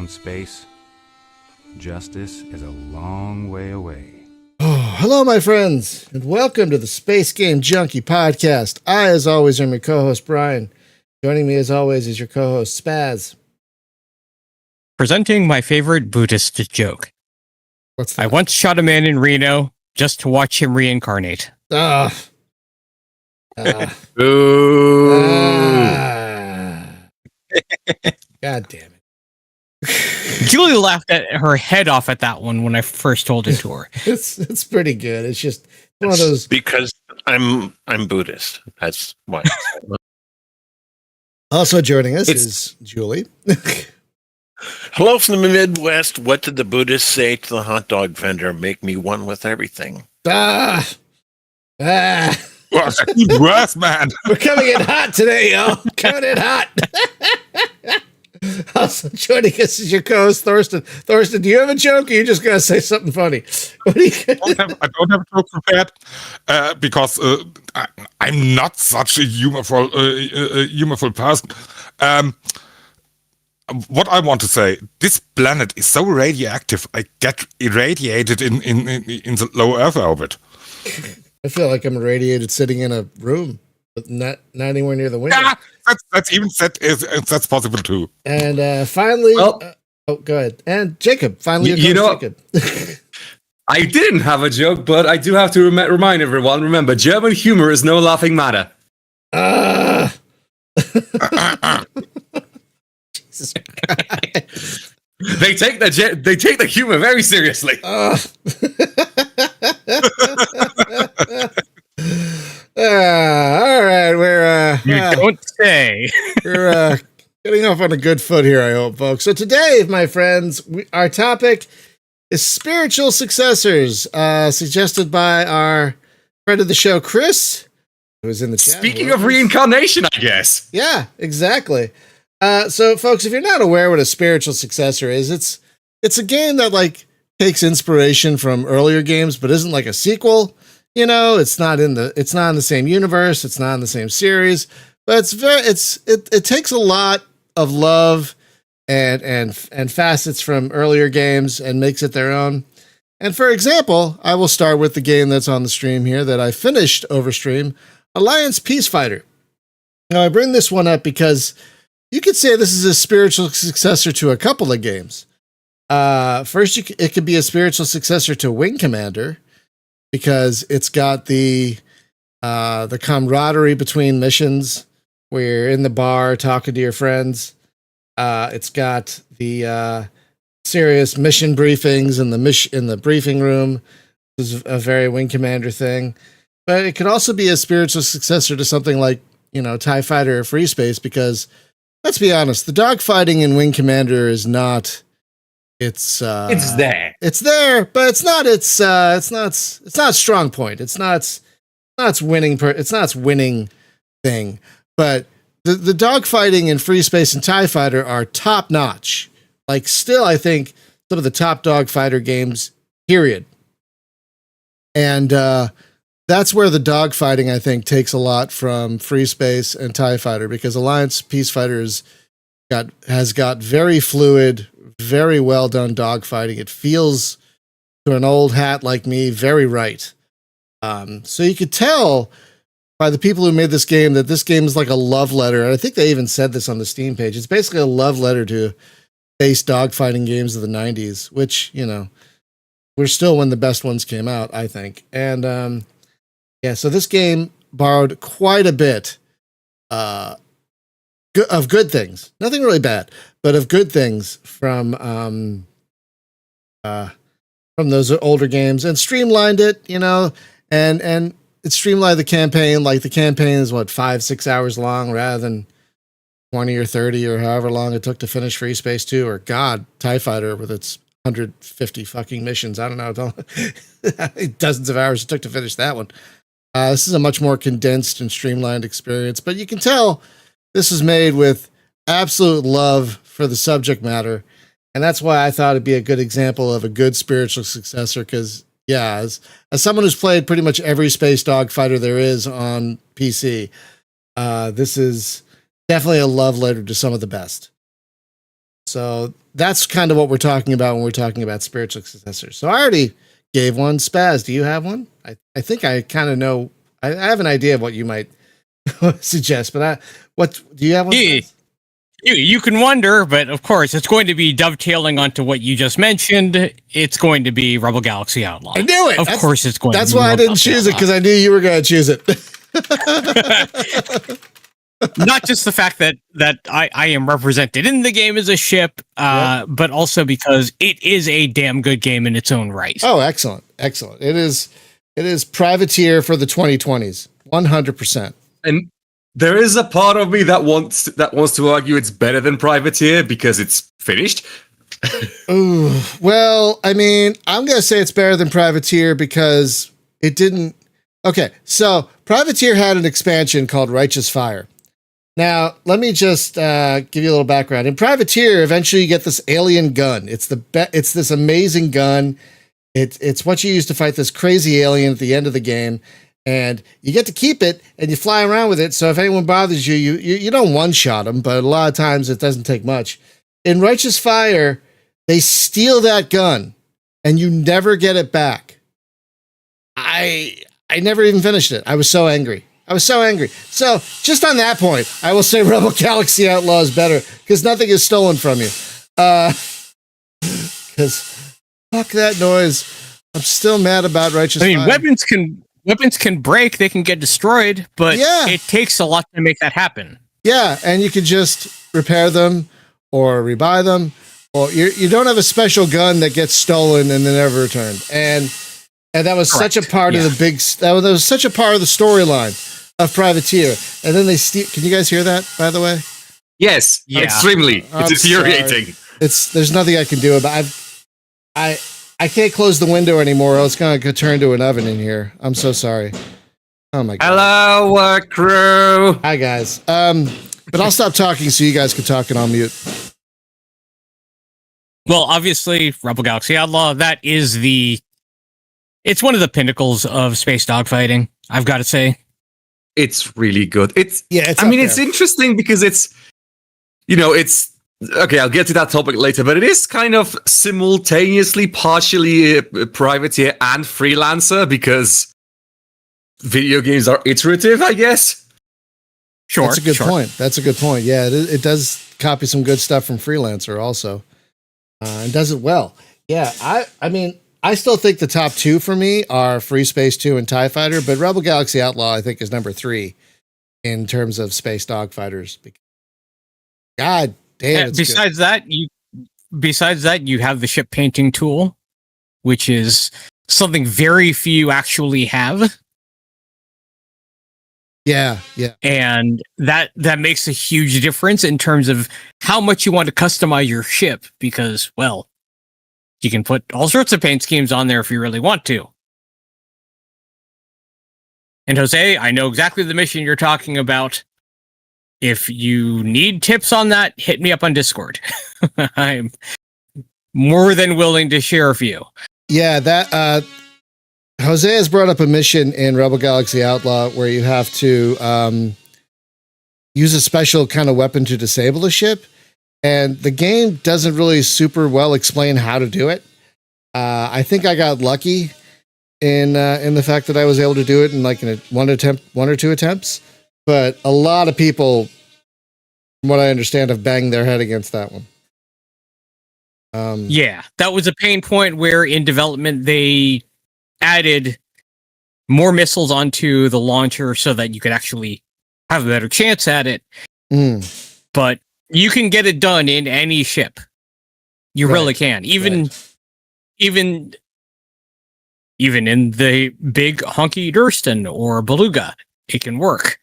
own space, justice is a long way away. Oh, hello, my friends, and welcome to the Space Game Junkie podcast. I, as always, am your co-host, Brian. Joining me, as always, is your co-host, Spaz. Presenting my favorite Buddhist joke. What's that? I once shot a man in Reno just to watch him reincarnate. Boo. God damn it. Julie laughed her head off at that one when I first told it to her. It's pretty good. It's just one of those. Because I'm Buddhist. That's why. Also joining us is Julie. Hello from the Midwest. What did the Buddhist say to the hot dog vendor? Make me one with everything. Well, worse, man. We're coming in hot today, yo. Coming in hot. Also joining us is your co-host, Thorsten. Thorsten, do you have a joke, or are you just going to say something funny? What are you I don't have a joke prepared because I'm not such a humorful person. What I want to say, this planet is so radioactive, I get irradiated in the low Earth orbit. I feel like I'm irradiated sitting in a room, but not anywhere near the window. Yeah, that's possible too. And finally, go ahead. And Jacob, finally, Jacob. I didn't have a joke, but I do have to remind everyone. Remember, German humor is no laughing matter. Jesus Christ. They take the humor very seriously. All right, we're Don't say. we're getting off on a good foot here, I hope, folks. So today, my friends, our topic is spiritual successors, suggested by our friend of the show, Chris, who was in the chat. Speaking of reincarnation, I guess. Yeah, exactly. So, folks, if you're not aware what a spiritual successor is, it's a game that takes inspiration from earlier games, but isn't like a sequel. You know, it's not in the same universe, it's not in the same series, but it takes a lot of love and facets from earlier games and makes it their own. And for example, I will start with the game that's on the stream here that I finished over stream, Alliance Peace Fighter. Now, I bring this one up because you could say this is a spiritual successor to a couple of games. First, it could be a spiritual successor to Wing Commander because it's got the camaraderie between missions where you're in the bar talking to your friends. It's got the serious mission briefings in the briefing room. This is a very Wing Commander thing. But it could also be a spiritual successor to something like, TIE Fighter or Free Space because, let's be honest, the dogfighting in Wing Commander is not. It's there. It's there, but it's not. It's not a strong point. It's not winning. It's not its winning thing. But the dogfighting in Free Space and TIE Fighter are top notch. Still, I think some of the top dogfighter games. Period. And that's where the dogfighting, I think, takes a lot from Free Space and TIE Fighter because Alliance Peace Fighter has got very fluid, very well done dogfighting. It feels to an old hat like me very right. So you could tell by the people who made this game that this game is like a love letter. I think they even said this on the Steam page. It's basically a love letter to base dogfighting games of the 90s, which, were still when the best ones came out, I think. And so this game borrowed quite a bit of good things. Nothing really bad, but of good things from those older games and streamlined it, and it streamlined the campaign. Like the campaign is 5-6 hours long rather than 20 or 30 or however long it took to finish Free Space 2 or TIE Fighter with its 150 fucking missions. I don't know. Dozens of hours it took to finish that one. This is a much more condensed and streamlined experience, but you can tell this is made with absolute love for the subject matter. And that's why I thought it'd be a good example of a good spiritual successor. Cause as someone who's played pretty much every space dogfighter there is on PC, this is definitely a love letter to some of the best. So that's kind of what we're talking about when we're talking about spiritual successors. So I already gave one. Spaz, do you have one? I think I kind of know. I have an idea of what you might suggest, but what do you have one? Yeah. You can wonder, but of course, it's going to be dovetailing onto what you just mentioned. It's going to be Rebel Galaxy Outlaw. I knew it. Of course, it's going to be. That's why I didn't choose it, because I knew you were going to choose it. Not just the fact that I am represented in the game as a ship, but also because it is a damn good game in its own right. Oh, excellent. Excellent. It is Privateer for the 2020s. 100%. And there is a part of me that wants to argue it's better than Privateer because it's finished. Ooh, well, I mean, I'm going to say it's better than Privateer because it didn't. Okay, so Privateer had an expansion called Righteous Fire. Now, let me just give you a little background. In Privateer, eventually you get this alien gun. It's this amazing gun. It's what you use to fight this crazy alien at the end of the game. And you get to keep it, and you fly around with it. So if anyone bothers you, you don't one-shot them, but a lot of times it doesn't take much. In Righteous Fire, they steal that gun, and you never get it back. I never even finished it. I was so angry. So just on that point, I will say Rebel Galaxy Outlaw is better, because nothing is stolen from you. Because fuck that noise. I'm still mad about Righteous Fire. I mean, weapons can break, they can get destroyed, but it takes a lot to make that happen. Yeah, and you can just repair them or rebuy them, or you don't have a special gun that gets stolen and then never returned. And that was such a part of that was such a part of the storyline of Privateer. And then they steal. Can you guys hear that, by the way? Yes, extremely. It's infuriating. There's nothing I can do about it. I can't close the window anymore, or it's going to turn into an oven in here. I'm so sorry. Oh my god. Hello, work crew. Hi guys. But I'll stop talking so you guys can talk and I'll mute. Well, obviously, Rebel Galaxy Outlaw, it's one of the pinnacles of space dogfighting, I've got to say. It's really good. It's it's interesting because it's okay, I'll get to that topic later, but it is kind of simultaneously partially Privateer and Freelancer because video games are iterative, I guess. Sure. That's a good point. Yeah, it does copy some good stuff from Freelancer also. And does it well. Yeah, I mean, I still think the top two for me are Free Space 2 and TIE Fighter, but Rebel Galaxy Outlaw, I think, is number 3 in terms of space dogfighters. God damn. Besides that, you have the ship painting tool, which is something very few actually have. Yeah. And that makes a huge difference in terms of how much you want to customize your ship, because, well, you can put all sorts of paint schemes on there if you really want to. And Jose, I know exactly the mission you're talking about. If you need tips on that, hit me up on Discord. I'm more than willing to share a few. Yeah, that Jose has brought up a mission in Rebel Galaxy Outlaw where you have to use a special kind of weapon to disable a ship. And the game doesn't really super well explain how to do it. I think I got lucky in the fact that I was able to do it in one or two attempts. But a lot of people, from what I understand, have banged their head against that one. Yeah, that was a pain point where in development they added more missiles onto the launcher so that you could actually have a better chance at it. But you can get it done in any ship. You really can. Even in the big honky Durston or Beluga, it can work.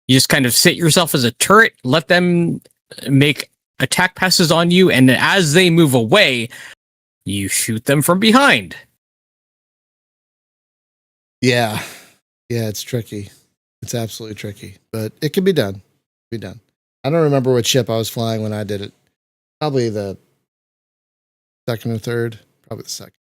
You just kind of sit yourself as a turret, let them make attack passes on you, and as they move away, you shoot them from behind. Yeah, it's tricky. It's absolutely tricky, but it can be done. I don't remember what ship I was flying when I did it. Probably the second or third. Probably the second.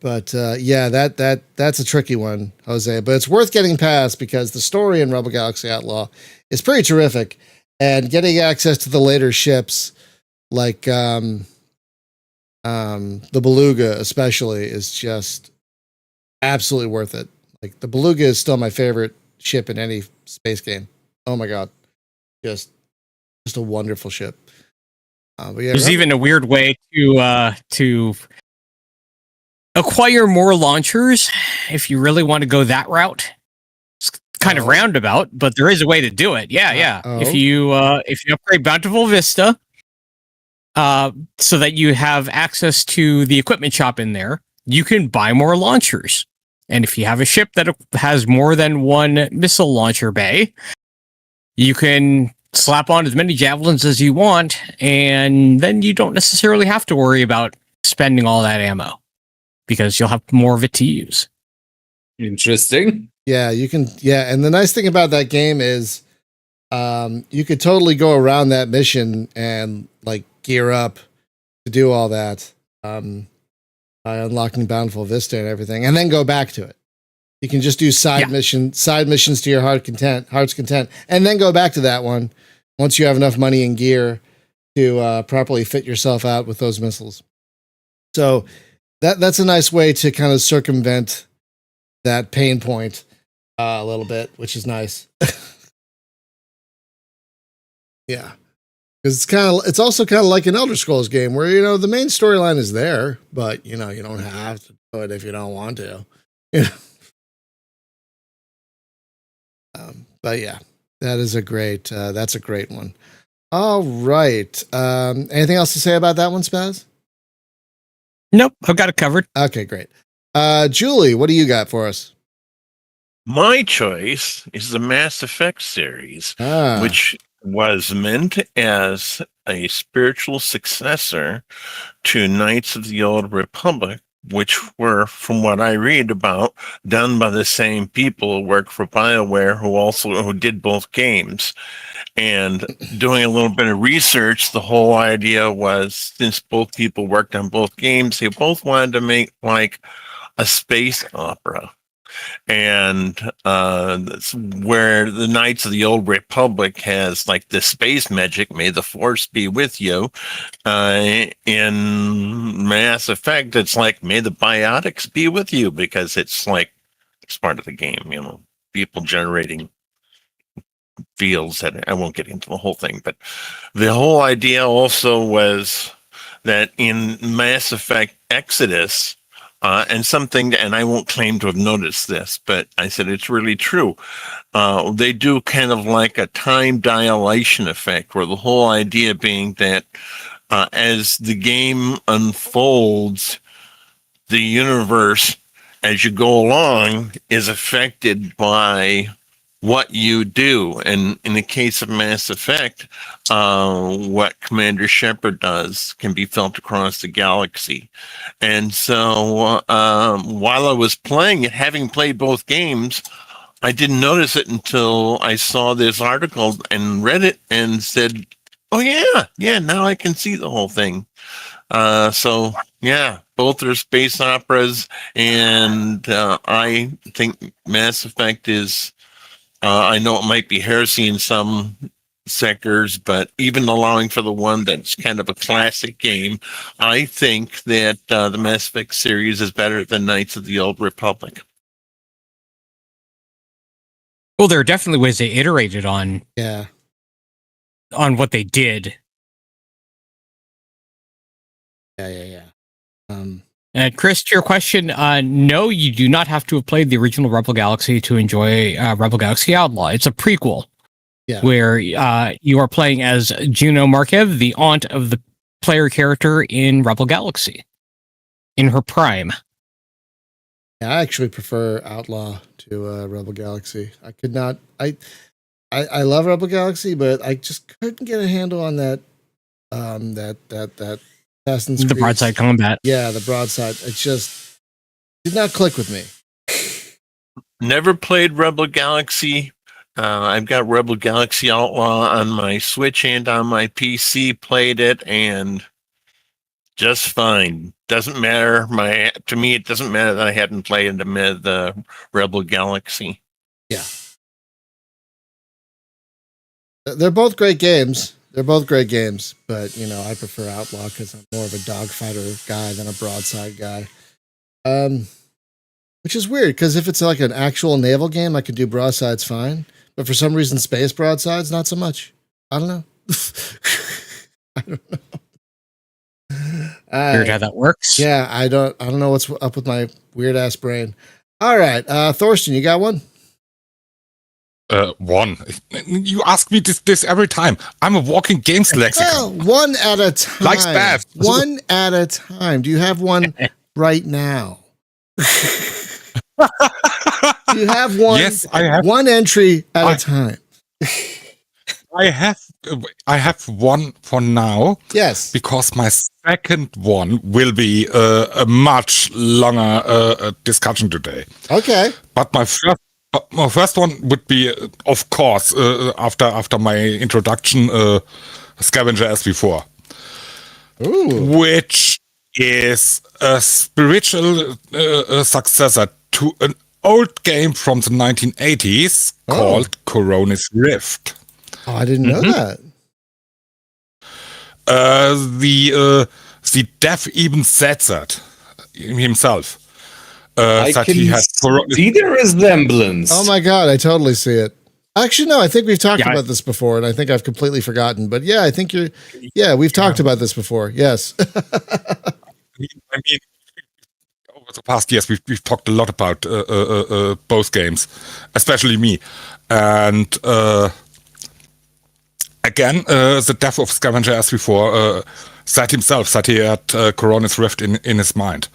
But yeah, that's a tricky one, Jose. But it's worth getting past because the story in Rebel Galaxy Outlaw is pretty terrific, and getting access to the later ships, like the Beluga especially, is just absolutely worth it. Like the Beluga is still my favorite ship in any space game. Oh my god, just a wonderful ship. But yeah, There's even a weird way to acquire more launchers if you really want to go that route. It's kind of roundabout, but there is a way to do it. Yeah. If you upgrade Bountiful Vista, so that you have access to the equipment shop in there, you can buy more launchers. And if you have a ship that has more than one missile launcher bay, you can slap on as many javelins as you want, and then you don't necessarily have to worry about spending all that ammo because you'll have more of it to use. Interesting. Yeah, you can. Yeah, and the nice thing about that game is, you could totally go around that mission and like gear up to do all that by unlocking Bountiful Vista and everything, and then go back to it. You can just do side missions to your heart's content, and then go back to that one once you have enough money and gear to properly fit yourself out with those missiles. So that's a nice way to kind of circumvent that pain point a little bit, which is nice. Yeah, because it's also kind of like an Elder Scrolls game where the main storyline is there, but you don't have to do it if you don't want to. But yeah, that's a great one. All right. Anything else to say about that one, Spaz? Nope, I've got it covered. Okay, great. Julie, what do you got for us? My choice is the Mass Effect series, which was meant as a spiritual successor to Knights of the Old Republic, which were, from what I read about, done by the same people who work for BioWare, who did both games. And doing a little bit of research, the whole idea was, since both people worked on both games, they both wanted to make like a space opera. And that's where the Knights of the Old Republic has like the space magic, may the force be with you. In Mass Effect, it's like, may the biotics be with you, because it's like, it's part of the game, people generating fields that I won't get into the whole thing. But the whole idea also was that in Mass Effect Exodus, and I won't claim to have noticed this, but I said it's really true. They do kind of like a time dilation effect, where the whole idea being that as the game unfolds, the universe, as you go along, is affected by what you do. And in the case of Mass Effect, what Commander Shepard does can be felt across the galaxy. And so while I was playing it, having played both games, I didn't notice it until I saw this article and read it and said, oh yeah, now I can see the whole thing. So yeah, both are space operas, and I think Mass Effect is, I know it might be heresy in some sectors, but even allowing for the one that's kind of a classic game, I think that the Mass Effect series is better than Knights of the Old Republic. Well, there are definitely ways they iterated on what they did. Yeah. And Chris, to your question, no, you do not have to have played the original Rebel Galaxy to enjoy Rebel Galaxy Outlaw. It's a prequel where you are playing as Juno Markev, the aunt of the player character in Rebel Galaxy, in her prime. Yeah, I actually prefer Outlaw to Rebel Galaxy. I could not. I love Rebel Galaxy, but I just couldn't get a handle on that. That Assassin's Creed. The broadside combat. Yeah, the broadside. It just did not click with me. Never played Rebel Galaxy. I've got Rebel Galaxy Outlaw on my Switch and on my PC. Played it and Just fine. Doesn't matter. To me, it doesn't matter that I hadn't played the Rebel Galaxy. Yeah. They're both great games. But, I prefer Outlaw because I'm more of a dogfighter guy than a broadside guy. Which is weird, because if it's like an actual naval game, I can do broadsides fine. But for some reason, space broadsides, not so much. I don't know. I don't know. Weird how that works. Yeah, I don't know what's up with my weird ass brain. All right, Thorsten, you got one? One. You ask me this every time. I'm a walking games lexicon. Well, one at a time. Like Spaff. One at a time. Do you have one right now? Do you have one? Yes, I have. One entry at a time. I have one for now. Yes. Because my second one will be a much longer discussion today. Okay. But my first one would be, of course, after my introduction, Scavenger as before. Ooh. Which is a spiritual successor to an old game from the 1980s called Coronis Rift. Oh, I didn't know that. The dev even said that himself. I that can he had see the resemblance. Oh my god, I totally see it. Actually, no, I think we've talked about this before, and I think I've completely forgotten. But yeah, I think we've talked about this before. Yes. I mean, over the past years, we've talked a lot about both games, especially me. And again, the dev of Scavenger as before said himself that he had Coronis Rift in his mind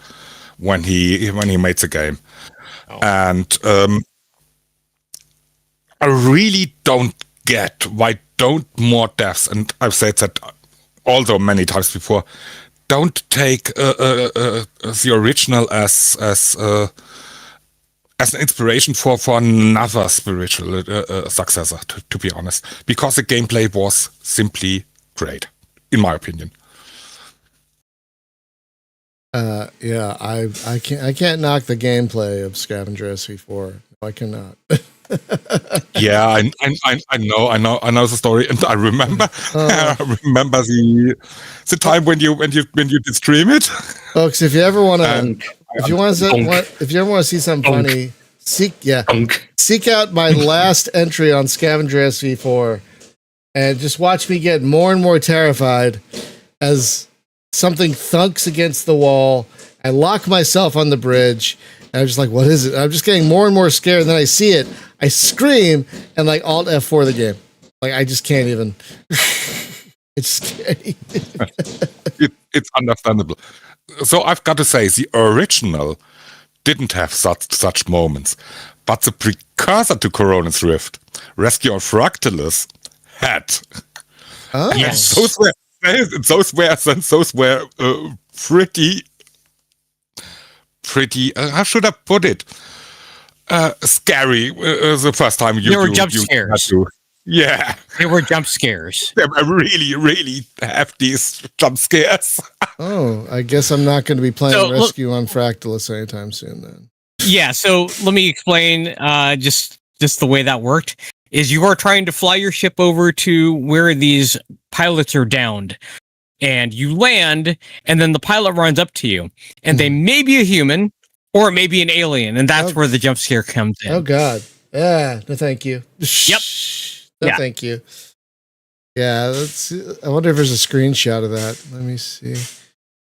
when he made the game. And I really don't get why don't more devs, and I've said that also many times before, don't take the original as an inspiration for another spiritual successor, to be honest, because the gameplay was simply great, in my opinion. Yeah, I can't knock the gameplay of Scavenger SV4. I cannot. Yeah, I know the story, and I remember the time when you did stream it. Folks, if you ever want to, if you ever want to see something funny, seek out my last entry on Scavenger SV4, and just watch me get more and more terrified as something thunks against the wall. I lock myself on the bridge, and I'm just like, what is it? I'm just getting more and more scared. And then I see it, I scream, and like Alt F4 the game. Like I just can't even. It's scary. It's understandable. So I've got to say, the original didn't have such moments, but the precursor to Coronis Rift, Rescue of Fractalus, had. Oh. Yes. Those were pretty. How should I put it? Scary. The first time There were jump scares. Yeah, They were jump scares. they were really hefty jump scares. Oh, I guess I'm not going to be playing Rescue on Fractalus anytime soon then. Yeah, so let me explain just the way that worked. Is you are trying to fly your ship over to where these pilots are downed, and you land, and then the pilot runs up to you, and they may be a human or it may be an alien, and that's where the jump scare comes in. Oh God! Yeah, no, thank you. Yep. No, Yeah. thank you. Yeah, I wonder if there's a screenshot of that. Let me see.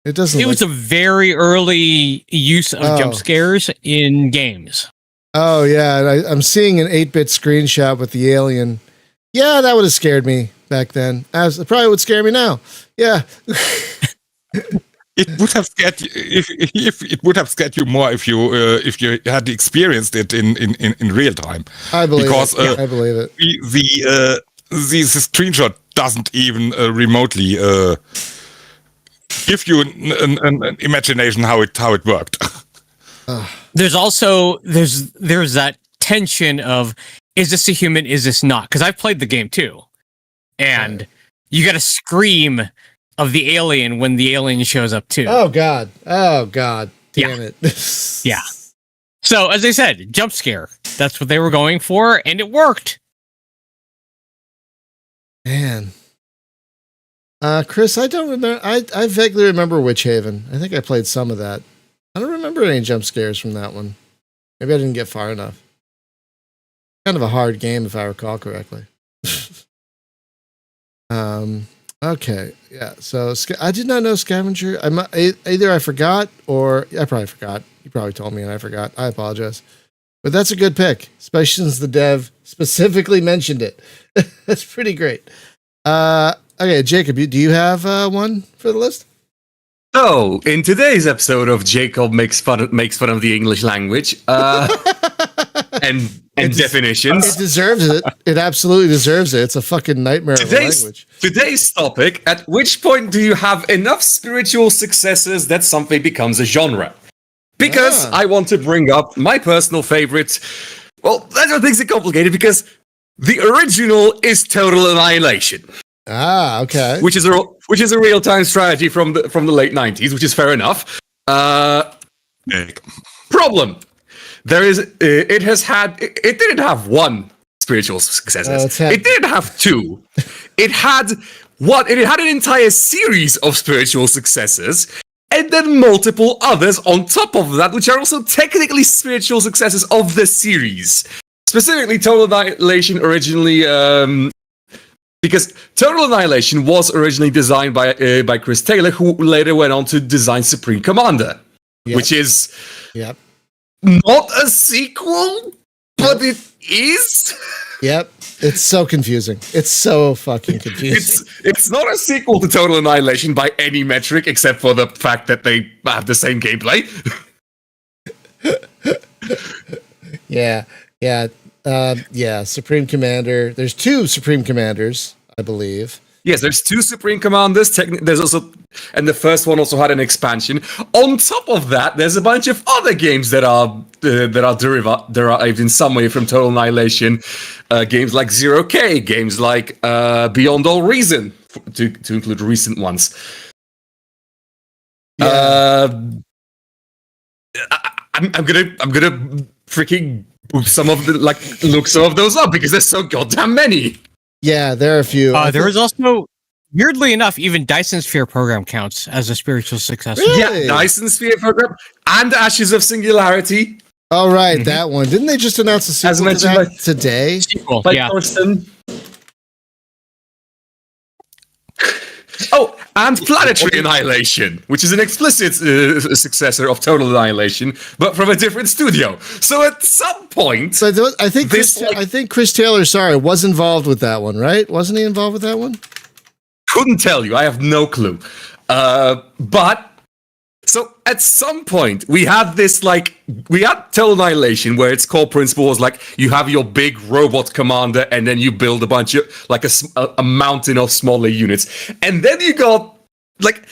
It doesn't. It was a very early use of jump scares in games. Oh yeah, and I'm seeing an 8-bit screenshot with the alien. Yeah, that would have scared me back then. It probably would scare me now. Yeah. It would have scared you if it would have scared you more if you had experienced it in real time. I believe because, it. I believe it. The screenshot doesn't even remotely give you an imagination how it worked. There's also there's that tension of, is this a human? Is this not? Because I've played the game too, and you got to scream of the alien when the alien shows up too. Oh God. Damn it. Yeah. So as I said, jump scare. That's what they were going for, and it worked. Man. Chris, I don't remember. I vaguely remember Witch Haven. I think I played some of that. I don't remember any jump scares from that one. Maybe I didn't get far enough. Kind of a hard game, if I recall correctly. Okay, yeah. So I did not know Scavenger. Either I forgot, or I probably forgot. You probably told me and I forgot. I apologize. But that's a good pick, especially since the dev specifically mentioned it. That's pretty great. Okay, Jacob, do you have one for the list? So, in today's episode of Jacob makes fun of the English language and definitions. It deserves it. It absolutely deserves it. It's a fucking nightmare of a language. Today's topic: at which point do you have enough spiritual successors that something becomes a genre? Because I want to bring up my personal favorite. Well, that's what makes it complicated, because the original is Total Annihilation. Okay. Which is a real-time strategy from the late 90s, which is fair enough. Problem. It didn't have one spiritual successor. It didn't have two. It had an entire series of spiritual successors, and then multiple others on top of that, which are also technically spiritual successors of the series. Specifically, Total Annihilation originally, because Total Annihilation was originally designed by Chris Taylor, who later went on to design Supreme Commander, which is not a sequel, but it is. Yep. It's so confusing. It's so fucking confusing. It's not a sequel to Total Annihilation by any metric, except for the fact that they have the same gameplay. Yeah. Supreme Commander. There's two Supreme Commanders, I believe. Yes, there's two Supreme Commanders. There's also, and the first one also had an expansion. On top of that, there's a bunch of other games that are derived in some way from Total Annihilation. Games like Zero K, games like Beyond All Reason, to include recent ones. I'm gonna freaking look some of those up, because there's so goddamn many. Yeah, there are a few. There is also, weirdly enough, even Dyson Sphere program counts as a spiritual successor. Really? Yeah, Dyson Sphere program and Ashes of Singularity. All right, that one. Didn't they just announce a sequel to that today? Sequel, yeah. Thorsten. Oh, and Planetary Annihilation, which is an explicit successor of Total Annihilation, but from a different studio. So at some point, I think Chris Taylor, was involved with that one, right? Wasn't he involved with that one? Couldn't tell you. I have no clue. But so at some point, we had Total Annihilation, where its core principle was like, you have your big robot commander, and then you build a bunch of, like, a mountain of smaller units. And then you got, like,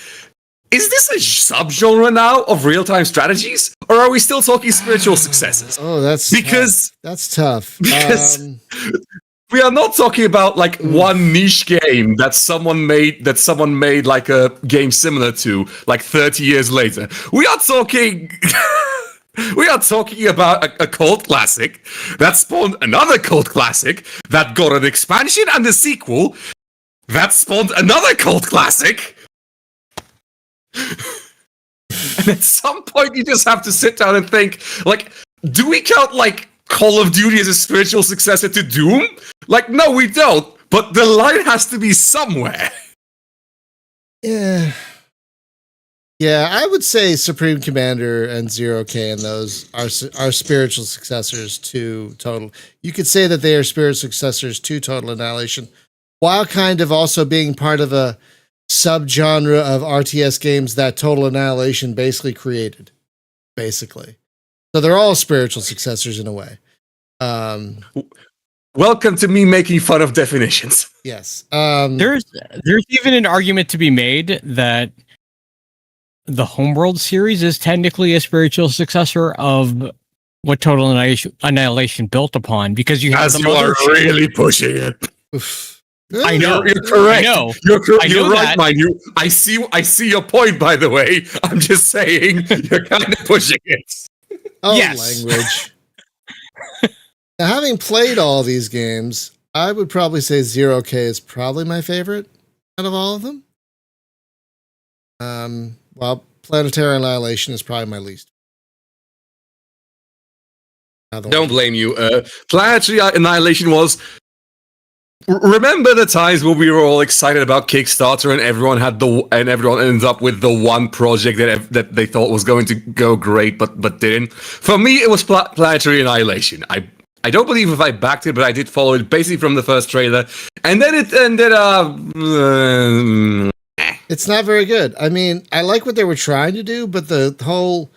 is this a subgenre now of real-time strategies? Or are we still talking spiritual successors? Oh, that's tough. Because we are not talking about like one niche game that someone made like a game similar to like 30 years later. We are talking about a cult classic that spawned another cult classic that got an expansion and a sequel that spawned another cult classic. And at some point you just have to sit down and think, like, do we count like Call of Duty as a spiritual successor to Doom? Like, no, we don't. But the line has to be somewhere. Yeah, I would say Supreme Commander and Zero K and those are spiritual successors to Total. You could say that they are spiritual successors to Total Annihilation, while kind of also being part of a subgenre of RTS games that Total Annihilation basically created. Basically. So they're all spiritual successors in a way. Welcome to me making fun of definitions. Yes. There's even an argument to be made that the Homeworld series is technically a spiritual successor of what Total Annihilation built upon, because you have really pushing it. I know. You're correct. I know. You're right, that. mind you. I see your point, by the way. I'm just saying you're kind of pushing it. Oh, Yes. language. Now, having played all these games, I would probably say 0K is probably my favorite out of all of them. While Planetary Annihilation is probably my least. Don't blame you. Planetary Annihilation was. Remember the times where we were all excited about Kickstarter and everyone ended up with the one project that they thought was going to go great but didn't. For me, it was Planetary Annihilation. I don't believe if I backed it, but I did follow it basically from the first trailer, and then it ended up. It's not very good. I mean, I like what they were trying to do, but the whole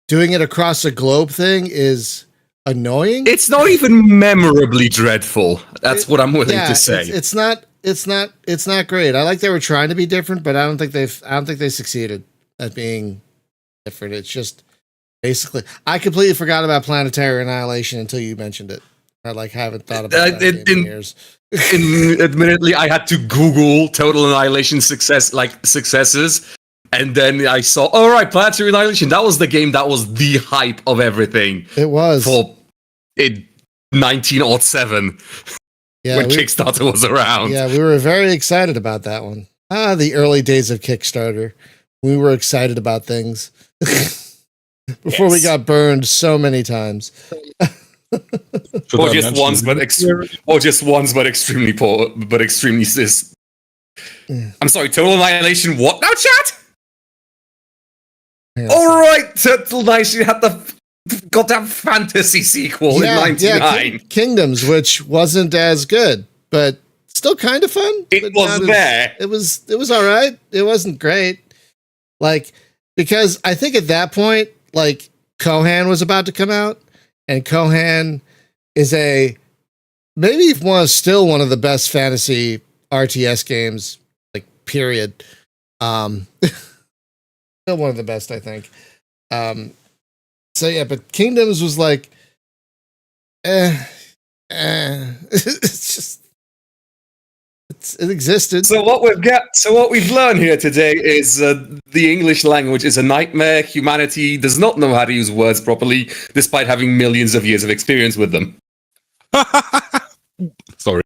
doing it across the globe thing is annoying. It's not even memorably dreadful. That's what I'm willing to say. It's not great. I like they were trying to be different, but I don't think they succeeded at being different. It's just basically, I completely forgot about Planetary Annihilation until you mentioned it. I haven't thought about it in years. Admittedly, I had to Google Total Annihilation successes, and then I saw, all right, Planetary Annihilation. That was the game that was the hype of everything. It was for in 1907 when Kickstarter was around. Yeah, we were very excited about that one. The early days of Kickstarter. We were excited about things before we got burned so many times. Or just once, but extremely poor, but extremely cis. I'm sorry, Total Annihilation. What now, chat? Yeah, all right, Total Annihilation had the goddamn fantasy sequel in '99. Yeah, Kingdoms, which wasn't as good, but still kind of fun. It was there. It was all right. It wasn't great. Because I think at that point, Kohan was about to come out. And Kohan is still one of the best fantasy RTS games, period. Still one of the best, I think. So yeah, but Kingdoms was it's just, it existed. So what we've learned here today is the English language is a nightmare. Humanity does not know how to use words properly, despite having millions of years of experience with them. Sorry.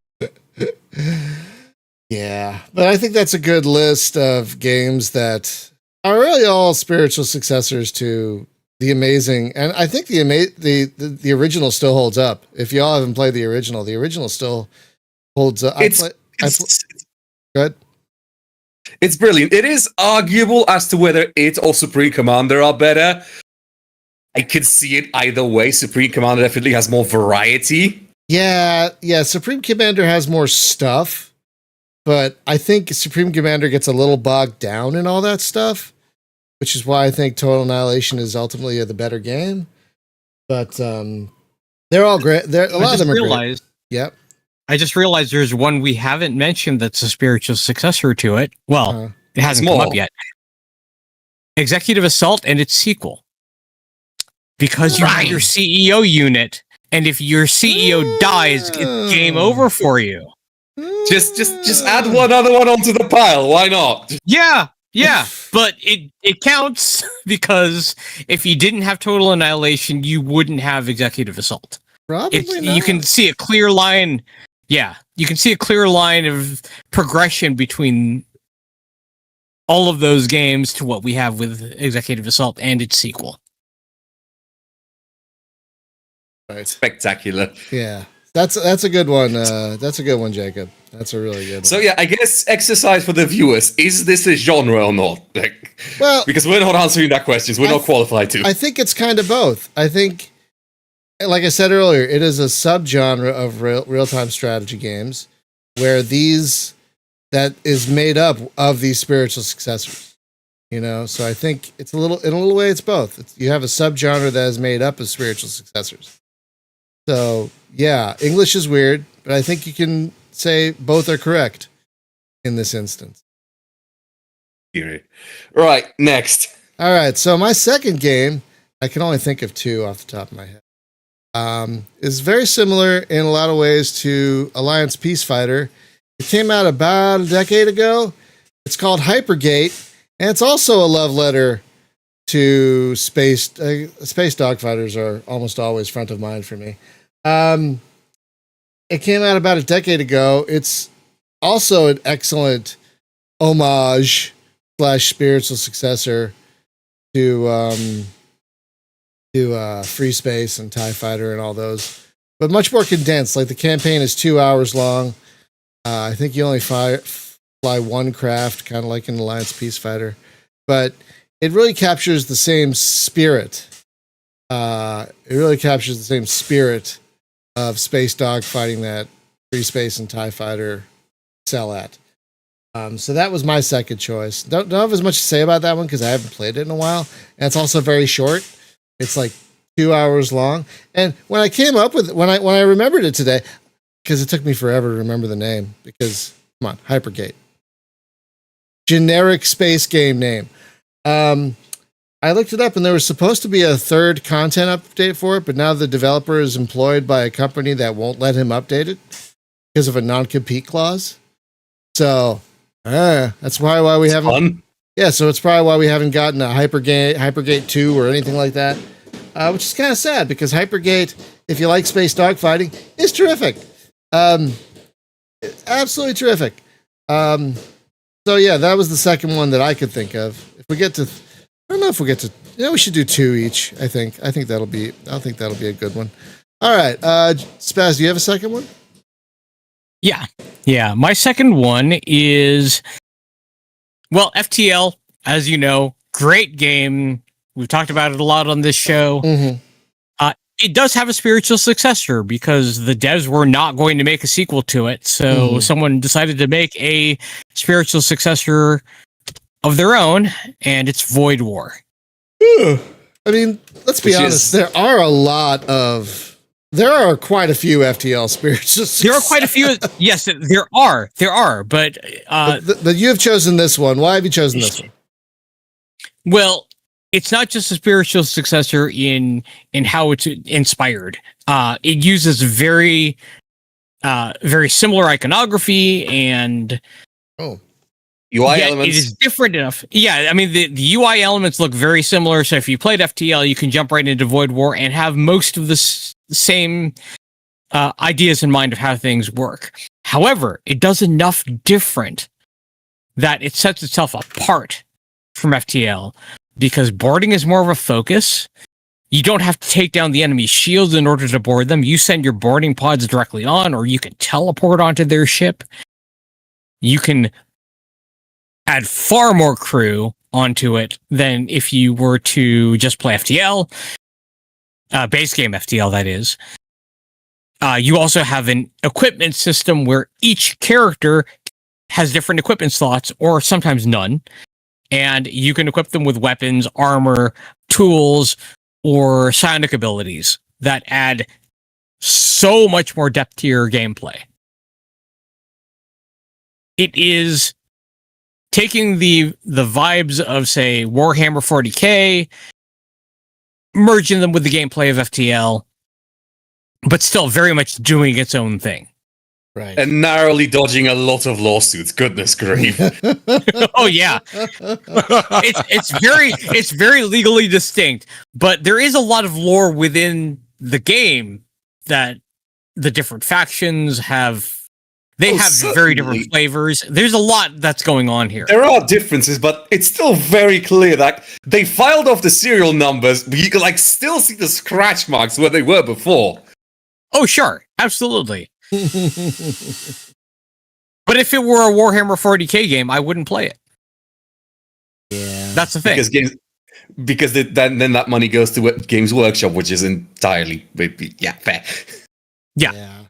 Yeah, but I think that's a good list of games that are really all spiritual successors to the amazing. And I think the original still holds up. If y'all haven't played the original still holds up. Good. It's brilliant. It is arguable as to whether it or Supreme Commander are better. I could see it either way. Supreme Commander definitely has more variety. Yeah. Supreme Commander has more stuff, but I think Supreme Commander gets a little bogged down in all that stuff, which is why I think Total Annihilation is ultimately the better game. But they're all great. A lot of them are great. Yep. I just realized there's one we haven't mentioned that's a spiritual successor to it. Well, it hasn't come up yet. Executive Assault and its sequel. Because you have your CEO unit, and if your CEO dies, it's game over for you. Just add one other one onto the pile. Why not? Yeah, but it counts because if you didn't have Total Annihilation, you wouldn't have Executive Assault. Probably not. You can see a clear line. Yeah, you can see a clear line of progression between all of those games to what we have with Executive Assault and its sequel. Right. Spectacular. Yeah. That's a good one. That's a good one, Jacob. That's a really good one. So yeah, I guess exercise for the viewers. Is this a genre or not? Well, because we're not answering that question. We're not qualified to. I think it's kind of both. I think, like I said earlier, it is a subgenre of real-time strategy games where that is made up of these spiritual successors. So I think it's in a little way, it's both. You have a subgenre that is made up of spiritual successors. So yeah, English is weird, but I think you can say both are correct in this instance. Right, next. All right, so my second game, I can only think of two off the top of my head, is very similar in a lot of ways to Alliance Peacefighter It came out about a decade ago. It's called Hypergate, and it's also a love letter to space. Space dogfighters are almost always front of mind for me. It came out about a decade ago. It's also an excellent homage / spiritual successor to Free Space and TIE Fighter and all those, but much more condensed. Like the campaign is 2 hours long. I think you only fly one craft, kind of like an Alliance Peace Fighter, but it really captures the same spirit. It really captures the same spirit of space dogfighting that Free Space and TIE Fighter excel at. So that was my second choice. Don't have as much to say about that one because I haven't played it in a while, and it's also very short. It's like 2 hours long. And when I came up with when I remembered it today, because it took me forever to remember the name, because come on, Hypergate, generic space game name. I looked it up, and there was supposed to be a third content update for it, but now the developer is employed by a company that won't let him update it because of a non-compete clause. So that's probably why we haven't. Fun. Yeah, so it's probably why we haven't gotten a Hypergate 2 or anything like that, which is kind of sad because Hypergate, if you like space dogfighting, is terrific. Absolutely terrific. So yeah, that was the second one that I could think of. If we get to, I don't know if we get to, we should do 2 each. I think that'll be a good one. All right, Spaz, do you have a second one? Yeah. My second one is, well, FTL, as you know, great game. We've talked about it a lot on this show. Mm-hmm. It does have a spiritual successor because the devs were not going to make a sequel to it. So someone decided to make a spiritual successor of their own, and it's Void War. I mean, let's be honest. There are quite a few FTL spiritual successors. There are quite a few. Yes, there are. But you have chosen this one. Why have you chosen this one? Well, it's not just a spiritual successor in how it's inspired. It uses very similar iconography and UI elements. It is different enough. Yeah, I mean the UI elements look very similar. So if you played FTL, you can jump right into Void War and have most of the same ideas in mind of how things work. However, it does enough different that it sets itself apart from FTL. Because boarding is more of a focus. You don't have to take down the enemy's shields in order to board them. You send your boarding pods directly on, or you can teleport onto their ship. You can add far more crew onto it than if you were to just play FTL. Base game FTL, that is. You also have an equipment system where each character has different equipment slots, or sometimes none. And you can equip them with weapons, armor, tools, or psionic abilities that add so much more depth to your gameplay. It is taking the vibes of, say, Warhammer 40K, merging them with the gameplay of FTL, but still very much doing its own thing. Right. And narrowly dodging a lot of lawsuits. Goodness grief. Oh yeah. It's very legally distinct, but there is a lot of lore within the game that the different factions have. They have certainly very different flavors. There's a lot that's going on here. There are differences, but it's still very clear that they filed off the serial numbers, but you can still see the scratch marks where they were before. Oh sure, absolutely. But if it were a Warhammer 40K game, I wouldn't play it. Yeah, that's the thing. Because then that money goes to Games Workshop, which is entirely fair. Yeah.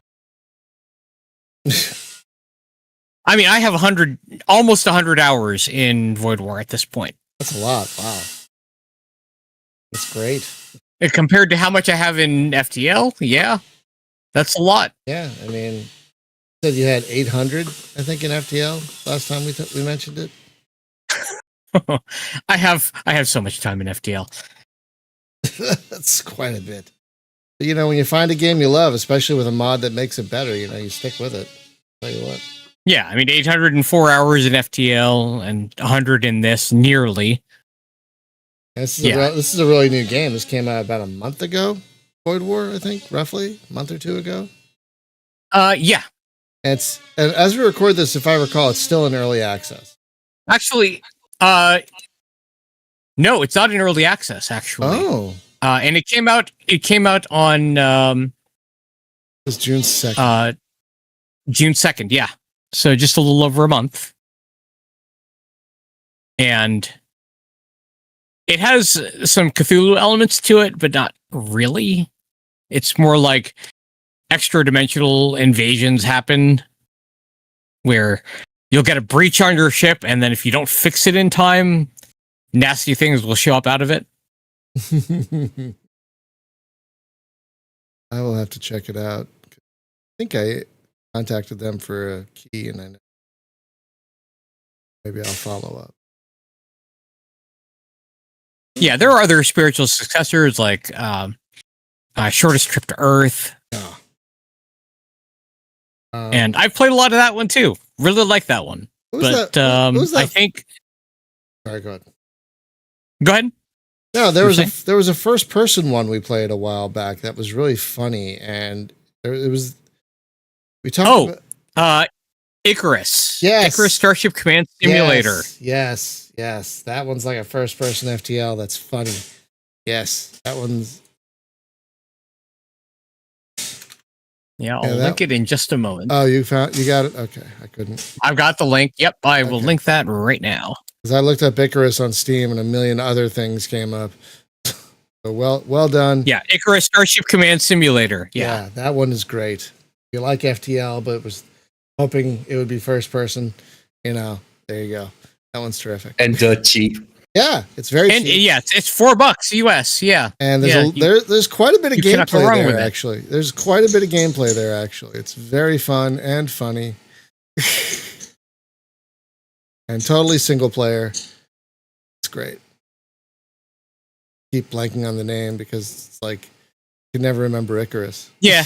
I mean, I have almost 100 hours in Void War at this point. That's a lot. Wow, that's great. Compared to how much I have in FTL, yeah. That's a lot. Yeah, I mean, you said you had 800, I think, in FTL last time we mentioned it. I have so much time in FTL. That's quite a bit. But, when you find a game you love, especially with a mod that makes it better, you stick with it. I'll tell you what. Yeah, I mean 804 hours in FTL and 100 in this nearly. This is a really new game. This came out about a month ago. Void War, I think, roughly a month or two ago. Yeah. And as we record this, if I recall, it's still in early access. Actually, no, it's not in early access. Actually, and it came out. It came out on it was June 2nd. June 2nd. Yeah, so just a little over a month, and it has some Cthulhu elements to it, but not really. It's more like extra dimensional invasions happen where you'll get a breach on your ship, and then if you don't fix it in time, nasty things will show up out of it. I will have to check it out. I think I contacted them for a key, and I know maybe I'll follow up. Yeah, there are other spiritual successors like Shortest Trip to Earth. Yeah. And I've played a lot of that one too. Really like that one. But I think. Sorry, go ahead. Go ahead. No, there was a first person one we played a while back that was really funny, and it was. We talked about Icarus. Yes. Icarus Starship Command Simulator. Yes. That one's like a first person FTL. That's funny. Yes, that one's. Yeah, I'll link it in just a moment. Oh, you got it? Okay, I couldn't. I've got the link. Yep, I will link that right now. Because I looked up Icarus on Steam and a million other things came up. So well done. Yeah, Icarus Starship Command Simulator. Yeah, that one is great. You like FTL, but was hoping it would be first person. There you go. That one's terrific. And cheap. Yeah, it's very cheap. Yeah, it's $4 US. Yeah, and there's quite a bit of gameplay there. It. Actually, there's quite a bit of gameplay there. Actually, it's very fun and funny, and totally single player. It's great. Keep blanking on the name because it's like you can never remember Icarus. Yeah.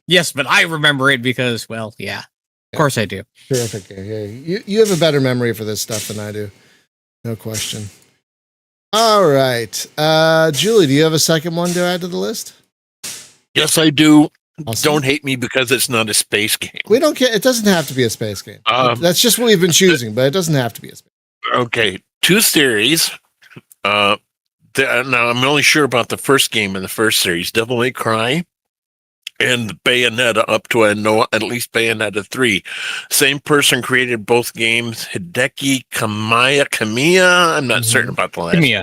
Yes, but I remember it because, well, yeah. Of course I do. Terrific. Yeah. You have a better memory for this stuff than I do. No question. All right. Julie, do you have a second one to add to the list? Yes, I do. Awesome. Don't hate me because it's not a space game. We don't care. It doesn't have to be a space game. That's just what we've been choosing, but it doesn't have to be a space game. Okay. 2 series. Now, I'm only sure about the first game in the first series, Devil May Cry. And Bayonetta up to, I know, at least Bayonetta 3. Same person created both games, Hideki Kamiya. I'm not certain about the last name.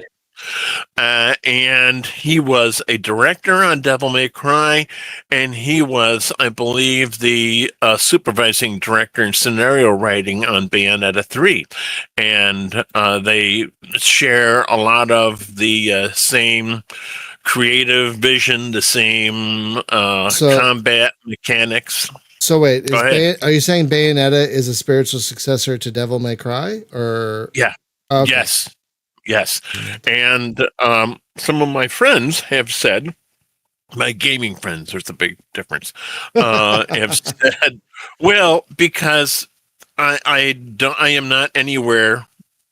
And he was a director on Devil May Cry, and he was, I believe, the supervising director and scenario writing on Bayonetta 3. And they share a lot of the same creative vision, the same combat mechanics. So wait, are you saying Bayonetta is a spiritual successor to Devil May Cry? Or yeah, okay. Yes. And some of my friends have said, my gaming friends, there's a big difference, have said, well, because I am not anywhere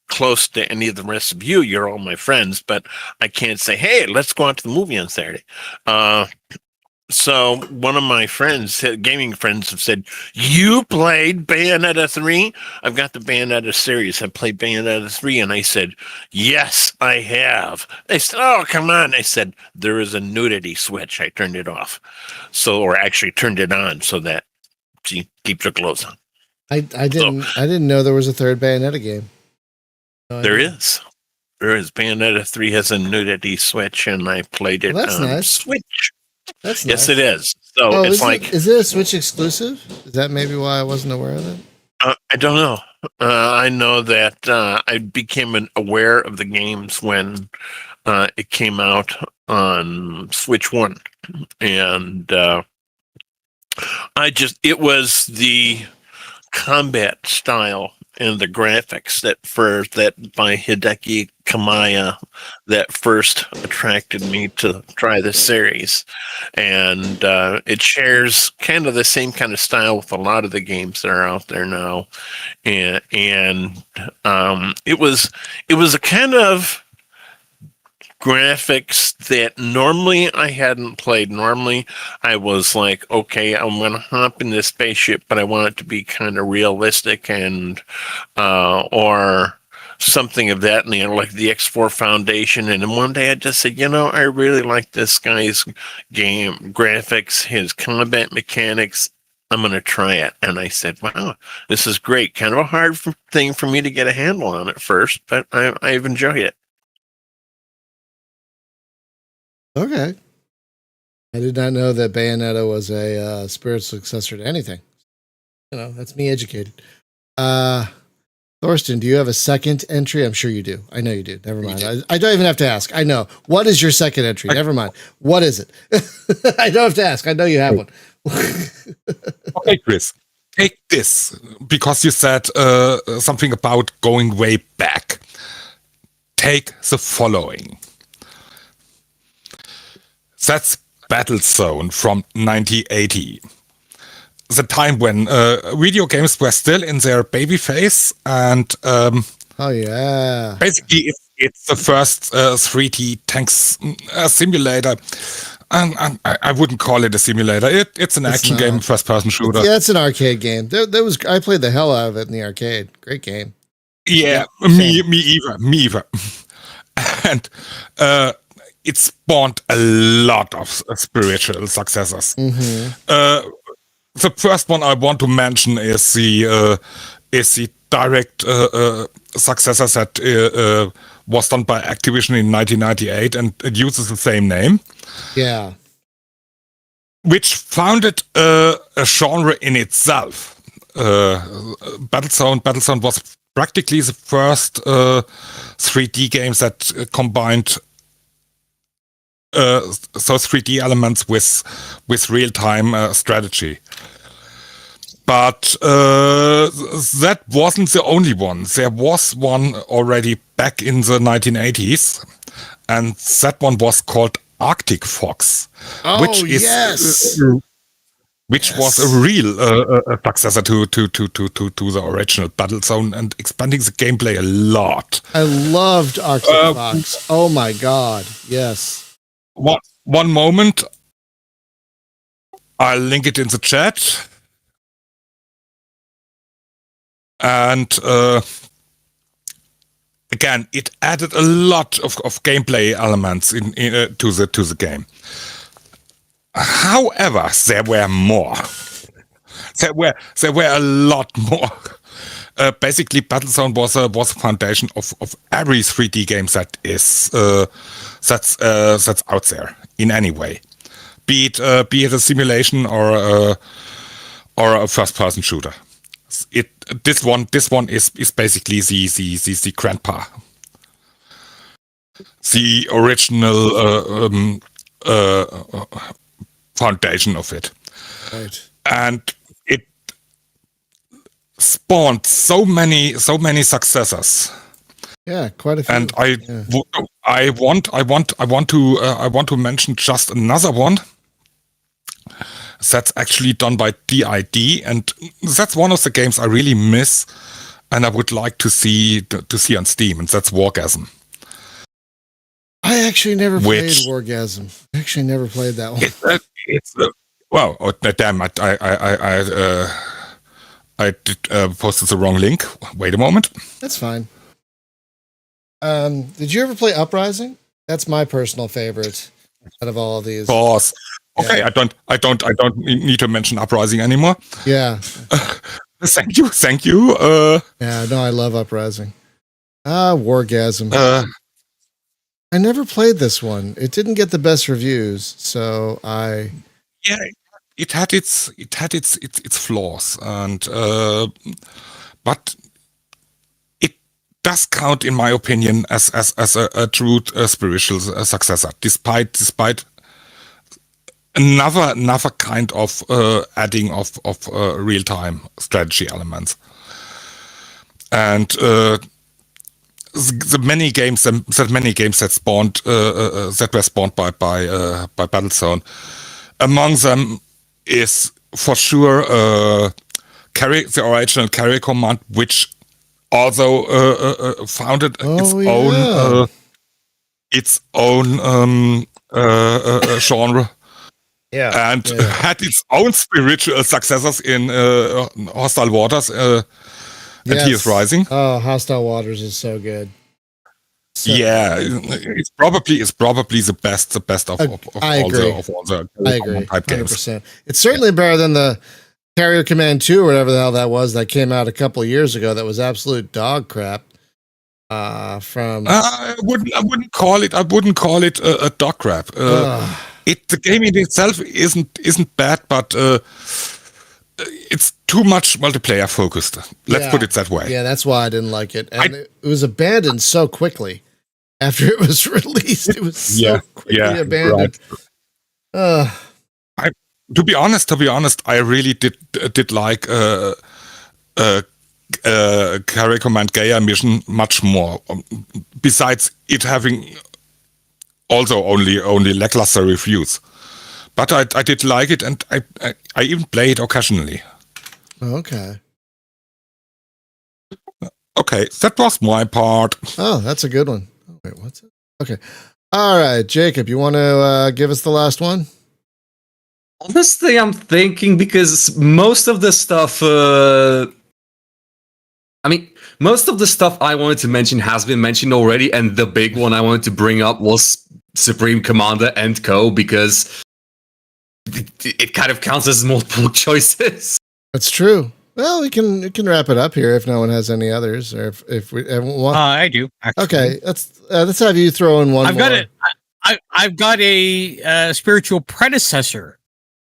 close to any of the rest of you. You're all my friends, but I can't say, hey, let's go out to the movie on Saturday. So one of my friends, gaming friends, have said, you played Bayonetta 3? I've got the Bayonetta series. I played Bayonetta 3. And I said, yes, I have. They said, oh, come on. I said, there is a nudity switch. I turned it off. Or actually turned it on so that she keeps her clothes on. I didn't know there was a third Bayonetta game. There is. Bayonetta 3 has a nudity switch, and I played it on nice. Switch. That's yes, nice. It is. So it's is it a Switch exclusive? Is that maybe why I wasn't aware of it? I don't know. I know that I became aware of the games when it came out on Switch 1. And it was the combat style and the graphics that by Hideki Kamiya that first attracted me to try the series, and it shares kind of the same kind of style with a lot of the games that are out there now, and it was a kind of graphics that normally I hadn't played. Normally I was like, okay, I'm going to hop in this spaceship, but I want it to be kind of realistic and or something of that, like the X4 Foundation. And then one day I just said, I really like this guy's game graphics, his combat mechanics. I'm going to try it. And I said, wow, this is great. Kind of a hard thing for me to get a handle on at first, but I've enjoyed it. Okay. I did not know that Bayonetta was a spiritual successor to anything. That's me educated. Thorsten, do you have a second entry? I'm sure you do. I know you do. Never mind. I don't even have to ask. I know. What is your second entry? Never mind. What is it? I don't have to ask. I know you have one. Okay, Chris. Take this, because you said something about going way back. Take the following. That's Battlezone from 1980. The time when video games were still in their baby phase, and oh yeah, basically it's the first 3D tanks simulator. And I wouldn't call it a simulator. It's an action game, first-person shooter. Yeah, it's an arcade game. I played the hell out of it in the arcade. Great game. Yeah, me either. And it spawned a lot of spiritual successors. Mm-hmm. The first one I want to mention is the direct successor that was done by Activision in 1998, and it uses the same name. Yeah. Which founded a genre in itself. Battlezone was practically the first 3D games that combined those 3D elements with real-time strategy. But that wasn't the only one. There was one already back in the 1980s, and that one was called Arctic Fox, which was a real successor to the original Battlezone, and expanding the gameplay a lot. I loved Arctic Fox. Oh my god, yes. One moment, I'll link it in the chat. And again, it added a lot of gameplay elements to the game. However, there were more. There were a lot more. Basically, Battlezone was a foundation of every 3D game that is that's out there in any way, be it a simulation or a first-person shooter. This one is basically the grandpa, the original foundation of it, right. And it spawned so many successors. Yeah, quite a few. And I want to mention just another one. That's actually done by DID, and that's one of the games I really miss, and I would like to see on Steam, and that's Wargasm. I actually never played Wargasm. I actually never played that one. Damn! I posted the wrong link. Wait a moment. That's fine. Did you ever play Uprising? That's my personal favorite out of all of these. Boss. Okay, yeah. I don't need to mention Uprising anymore. Yeah. Thank you. Yeah, no, I love Uprising. Wargasm. I never played this one. It didn't get the best reviews, so I. Yeah, it had its flaws, and but it does count, in my opinion, as a true spiritual successor, despite another kind of adding of real-time strategy elements. and the many games that spawned that were spawned by Battlezone. Among them is for sure the original carry command, which also founded its own genre. Yeah, and had its own spiritual successors in Hostile Waters and Heroes Rising. Oh, Hostile Waters is so good. It's probably the best of all the I agree, type 100%. games. It's certainly better than the Carrier Command 2 or whatever the hell that was that came out a couple of years ago. That was absolute dog crap. I wouldn't call it a dog crap. The game in itself isn't bad, but it's too much multiplayer focused. Let's put it that way. Yeah, that's why I didn't like it. And it was abandoned so quickly after it was released. It was so quickly abandoned. Right. To be honest, I really did like Carry Command Gaia mission much more. Besides it having also only lackluster reviews, but I did like it, and I even play it occasionally. Okay, that was my part. Oh, that's a good one. Oh, wait, what's it? Okay, all right, Jacob, you want to give us the last one? Honestly, I'm thinking because most of the stuff. Most of the stuff I wanted to mention has been mentioned already, and the big one I wanted to bring up was Supreme Commander and Co. because it kind of counts as multiple choices. That's true. Well, we can wrap it up here if no one has any others, or if we want. I do. Actually. Okay, let's have you throw in one. I've got a spiritual predecessor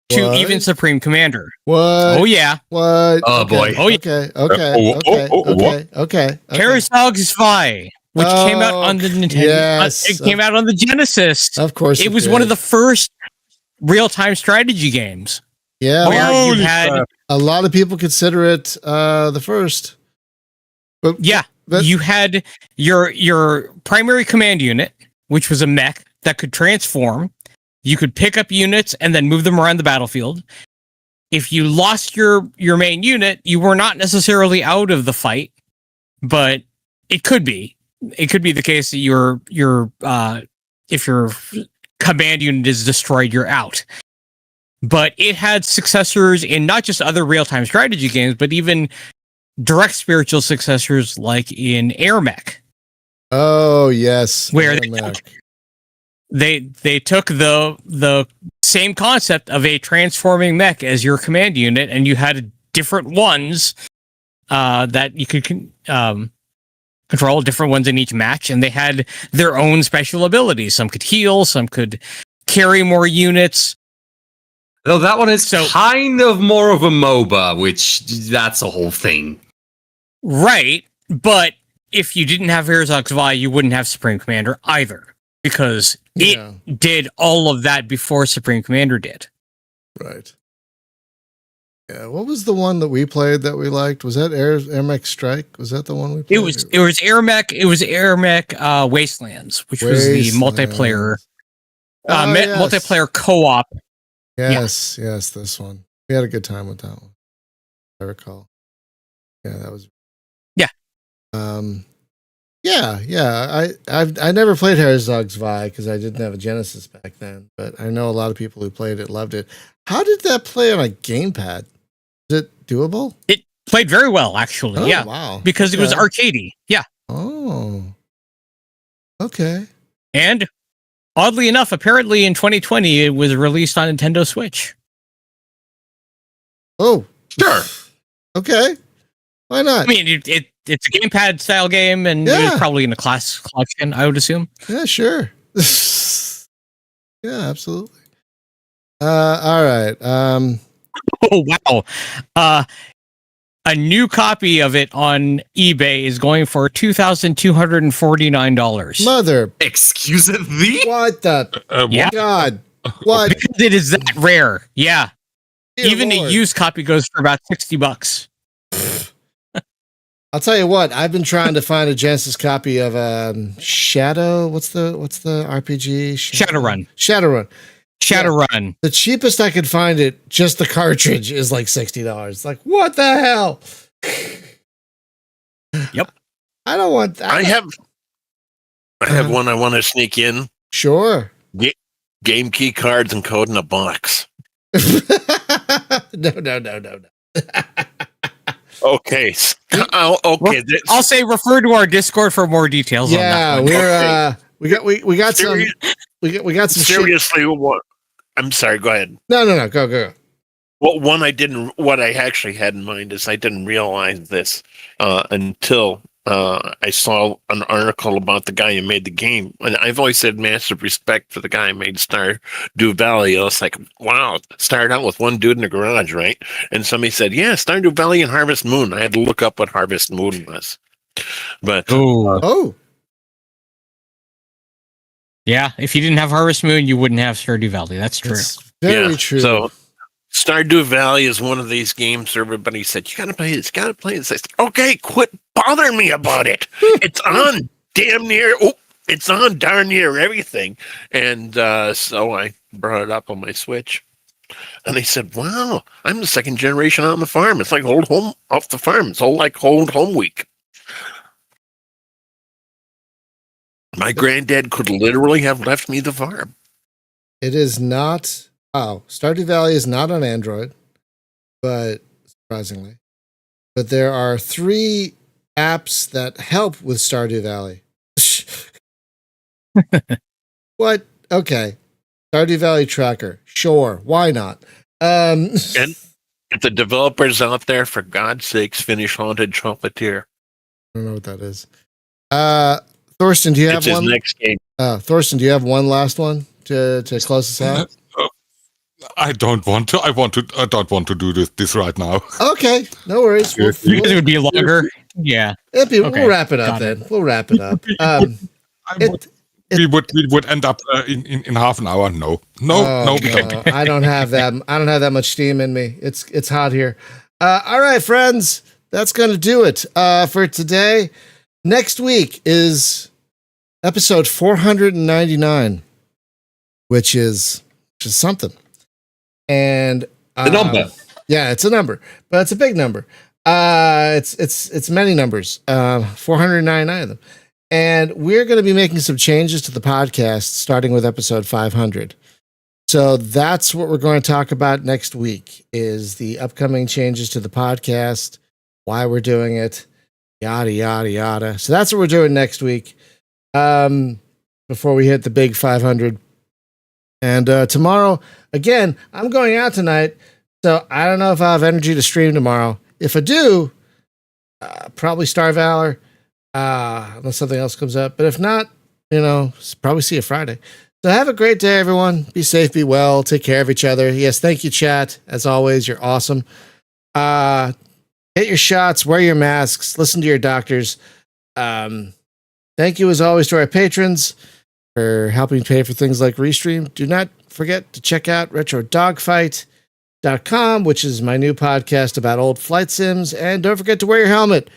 to even Supreme Commander. What? Oh yeah. What? Oh boy. Oh yeah. Okay. Herzog Zwei, which came out on the Nintendo. Yes. It came out on the Genesis. Of course. It was one of the first real-time strategy games. Yeah. Where you had a lot of people consider it the first. But you had your primary command unit, which was a mech that could transform. You could pick up units and then move them around the battlefield. If you lost your main unit, you were not necessarily out of the fight, but it could be. It could be the case that if your command unit is destroyed, you're out. But it had successors in not just other real-time strategy games, but even direct spiritual successors like in Air Mech. Oh yes, where they took the same concept of a transforming mech as your command unit, and you had different ones that you could control, different ones in each match, and they had their own special abilities. Some could heal, some could carry more units. Though that one is kind of more of a MOBA, which that's a whole thing. Right, but if you didn't have Herzog Zwei, you wouldn't have Supreme Commander either. Because it did all of that before Supreme Commander did. Right. Yeah. What was the one that we played that we liked? Was that Air Mech Strike? Was that the one we played? It was Air Mech. It was Air Mech Wastelands, which was the multiplayer multiplayer co-op. Yes, this one. We had a good time with that one. I recall. Yeah, that was. Yeah. I never played Herzog Zwei because I didn't have a Genesis back then, but I know a lot of people who played it loved it. How did that play on a gamepad? Is it doable? It played very well, actually. Oh, yeah. Wow. Because it was arcadey. Yeah. Oh. Okay. And oddly enough, apparently in 2020 it was released on Nintendo Switch. Oh. Sure. Okay. Why not? I mean, it's a gamepad style game, and it was probably in a class collection, I would assume. Yeah, sure. Yeah, absolutely. All right. Oh wow! A new copy of it on eBay is going for $2,249. Mother, excuse me. What the? Yeah. God, what? Because it is that rare. Yeah. Dear Even Lord. a used copy goes for about $60. I'll tell you what. I've been trying to find a Genesis copy of Shadow. What's the RPG? Shadowrun. Shadowrun. Shadowrun. The cheapest I could find it, just the cartridge, is like $60. Like, what the hell? Yep. I don't want that. I have one I want to sneak in. Sure. Game key cards and code in a box. No. Okay. I'll say refer to our Discord for more details on that. Yeah, we got some seriously. What? I'm sorry. Go ahead. No. Go. Well, what I actually had in mind is I didn't realize this until I saw an article about the guy who made the game. And I've always had massive respect for the guy who made Stardew Valley. I was like, wow, started out with one dude in the garage, right? And somebody said, yeah, Stardew Valley and Harvest Moon. I had to look up what Harvest Moon was. But yeah, if you didn't have Harvest Moon, you wouldn't have Stardew Valley. That's true. Very true. So Stardew Valley is one of these games where everybody said, you gotta play this, I said, okay, quit bothering me about it. It's on it's on darn near everything. And so I brought it up on my Switch. And they said, wow, I'm the second generation on the farm. It's like old home off the farm. It's all like old home week. My granddad could literally have left me the farm. It is not. Wow, Stardew Valley is not on Android, but surprisingly, but there are 3 apps that help with Stardew Valley. What? Okay, Stardew Valley Tracker. Sure, why not? And if the developers out there, for God's sakes, finish Haunted Trumpeteer. I don't know what that is. Thorsten, do you have one? His next game. Thorsten, do you have one last one to close us out? I don't want to. I don't want to do this right now. Okay, no worries. You guys would be longer. Yeah. Okay. We'll wrap it up then. We'll wrap it up. We would end up in half an hour. No. I don't have that. I don't have that much steam in me. It's hot here. All right, friends. That's going to do it for today. Next week is episode 499, which is something. And the number. Yeah, it's a number, but it's a big number. It's many numbers. 499 of them. And we're going to be making some changes to the podcast starting with episode 500. So that's what we're going to talk about next week is the upcoming changes to the podcast, why we're doing it, yada, yada, yada. So that's what we're doing next week before we hit the big 500. And tomorrow, again, I'm going out tonight, so I don't know if I'll have energy to stream tomorrow. If I do, probably Star Valor, unless something else comes up. But if not, probably see you Friday. So have a great day, everyone. Be safe, be well, take care of each other. Yes, thank you, chat. As always, you're awesome. Get your shots, wear your masks, listen to your doctors. Thank you, as always, to our patrons for helping pay for things like Restream. Do not forget to check out RetroDogfight.com, which is my new podcast about old flight sims. And don't forget to wear your helmet